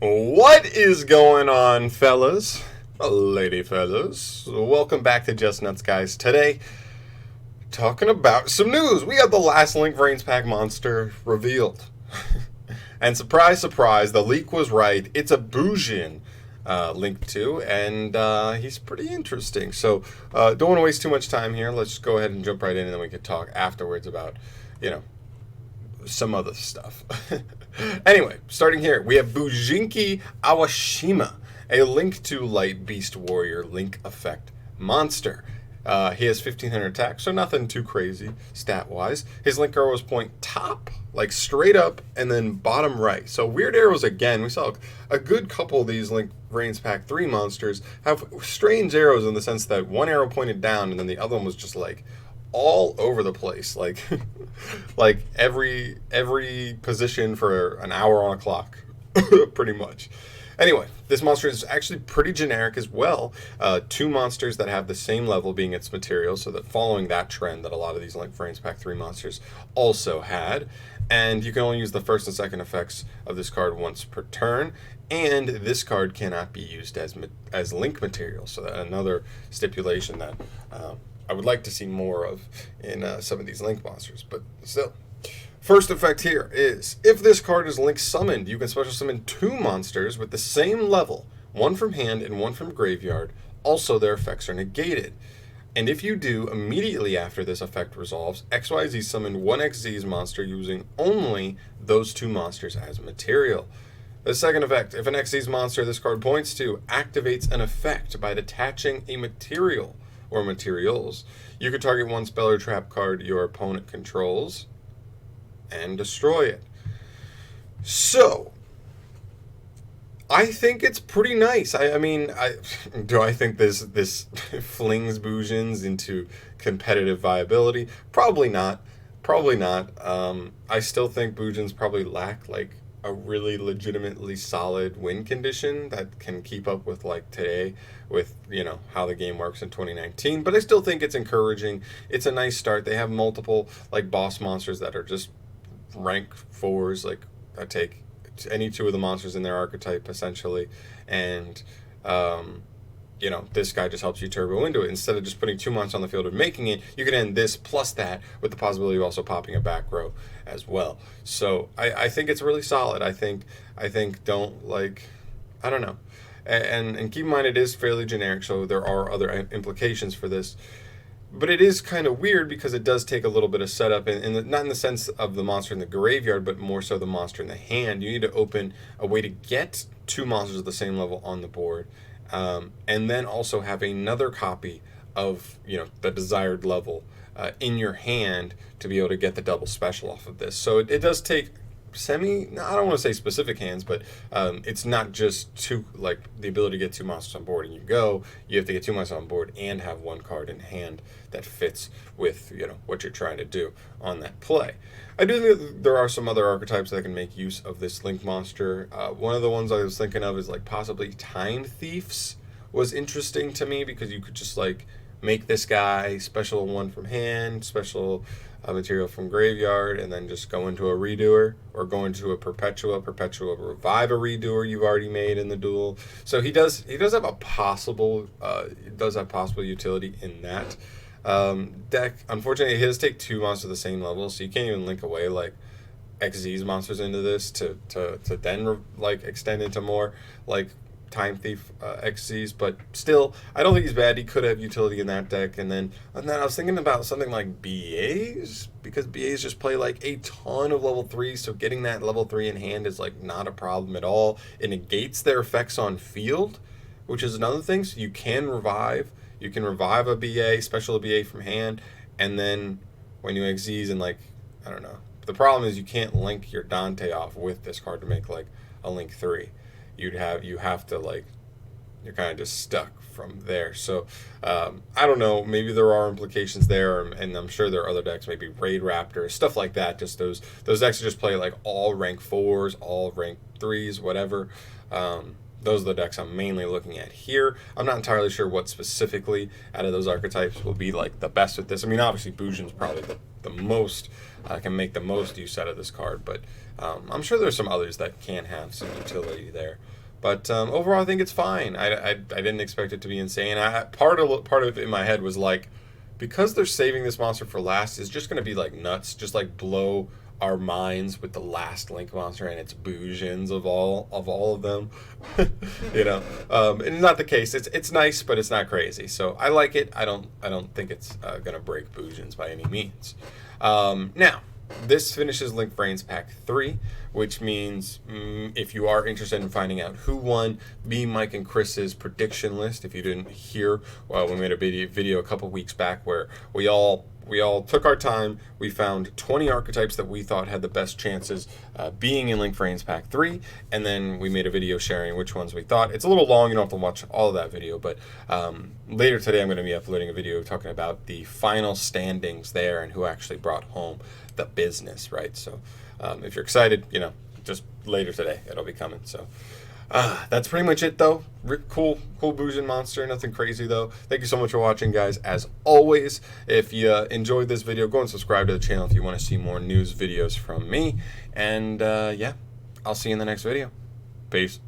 What is going on, fellas? Lady fellas. Welcome back to Just Nuts, guys. Today, talking about some news. We got the last Link Vrains pack monster revealed. And surprise, surprise, the leak was right. It's a BUJIN Link 2, and he's pretty interesting. So, don't want to waste too much time here. Let's just go ahead and jump right in, and then we can talk afterwards about, some other stuff. Anyway, starting here, we have Bujinki Awashima, a Link to Light Beast Warrior Link effect monster. He has 1500 attack, so nothing too crazy stat-wise. His Link arrows point top, like straight up, and then bottom right. So weird arrows again. We saw a good couple of these Link Vrains Pack 3 monsters have strange arrows in the sense that one arrow pointed down, and then the other one was just like all over the place, like like every position for an hour on a clock, pretty much. Anyway, this monster is actually pretty generic as well. Two monsters that have the same level being its material, so that following that trend that a lot of these Link Vrains Pack 3 monsters also had. And you can only use the first and second effects of this card once per turn. And this card cannot be used as Link material, so that another stipulation that I would like to see more of in some of these Link monsters, but still. First effect here is, if this card is Link summoned, you can special summon two monsters with the same level, one from hand and one from graveyard. Also, their effects are negated. And if you do, immediately after this effect resolves, XYZ summon one XZ's monster using only those two monsters as material. The second effect, if an XZ's monster this card points to activates an effect by detaching a material or materials, you can target one spell or trap card your opponent controls and destroy it. So, I think it's pretty nice. I mean, do I think this flings Bujins into competitive viability? Probably not. Probably not. I still think Bujins probably lack like a really legitimately solid win condition that can keep up with like today with how the game works in 2019, but I still think it's encouraging. It's a nice start. They have multiple like boss monsters that are just rank 4s, like that take any two of the monsters in their archetype essentially, and this guy just helps you turbo into it. Instead of just putting two monsters on the field and making it, you can end this plus that with the possibility of also popping a back row as well. So I think it's really solid. I think don't like, I don't know. And keep in mind it is fairly generic, so there are other implications for this. But it is kind of weird because it does take a little bit of setup, and not in the sense of the monster in the graveyard, but more so the monster in the hand. You need to open a way to get two monsters at the same level on the board, and then also have another copy of the desired level in your hand to be able to get the double special off of this. So it does take I don't want to say specific hands, but it's not just the ability to get two monsters on board and you have to get two monsters on board and have one card in hand that fits with what you're trying to do on that play. I do think that there are some other archetypes that can make use of this Link monster. One of the ones I was thinking of is like possibly Time Thieves was interesting to me, because you could just like make this guy special one from hand, special material from graveyard, and then just go into a redoer or go into a perpetua revive a redoer you've already made in the duel. So he does have a possible utility in that deck. Unfortunately, he does take two monsters of the same level, so you can't even link away like XZ's monsters into this to then like extend into more like Time Thief XZs, but still, I don't think he's bad. He could have utility in that deck. And then I was thinking about something like BAs, because BAs just play like a ton of level 3s, so getting that level 3 in hand is like not a problem at all. It negates their effects on field, which is another thing. So you can revive a BA, special BA from hand, and then when you XZs and like, I don't know. The problem is you can't link your Dante off with this card to make like a Link 3. You have to like, you're kind of just stuck from there. So I don't know, maybe there are implications there, and I'm sure there are other decks, maybe Raid Raptor, stuff like that. Just those decks that just play like all rank 4s, all rank 3s, whatever. Those are the decks I'm mainly looking at here. I'm not entirely sure what specifically out of those archetypes will be like the best with this. I mean, obviously Bujin's probably can make the most use out of this card. But I'm sure there's some others that can have some utility there. But overall, I think it's fine. I didn't expect it to be insane. Part of it in my head was like, because they're saving this monster for last, it's just going to be like nuts, just like blow our minds with the last Link monster and its BUJINs of all of them. You know, and not the case. It's nice, but it's not crazy. So I like it. I don't think it's gonna break BUJINs by any means. Now, this finishes Link Vrains Pack 3, which means if you are interested in finding out who won, me, Mike, and Chris's prediction list, if you didn't hear, well, we made a video a couple weeks back where we all took our time. We found 20 archetypes that we thought had the best chances being in Link Vrains Pack 3, and then we made a video sharing which ones we thought. It's a little long, you don't have to watch all of that video, but later today I'm going to be uploading a video talking about the final standings there and who actually brought home the business, right? So if you're excited, you know, just later today it'll be coming. So that's pretty much it, though. Cool BUJIN monster. Nothing crazy, though. Thank you so much for watching, guys. As always, if you enjoyed this video, go and subscribe to the channel if you want to see more news videos from me. And yeah, I'll see you in the next video. Peace.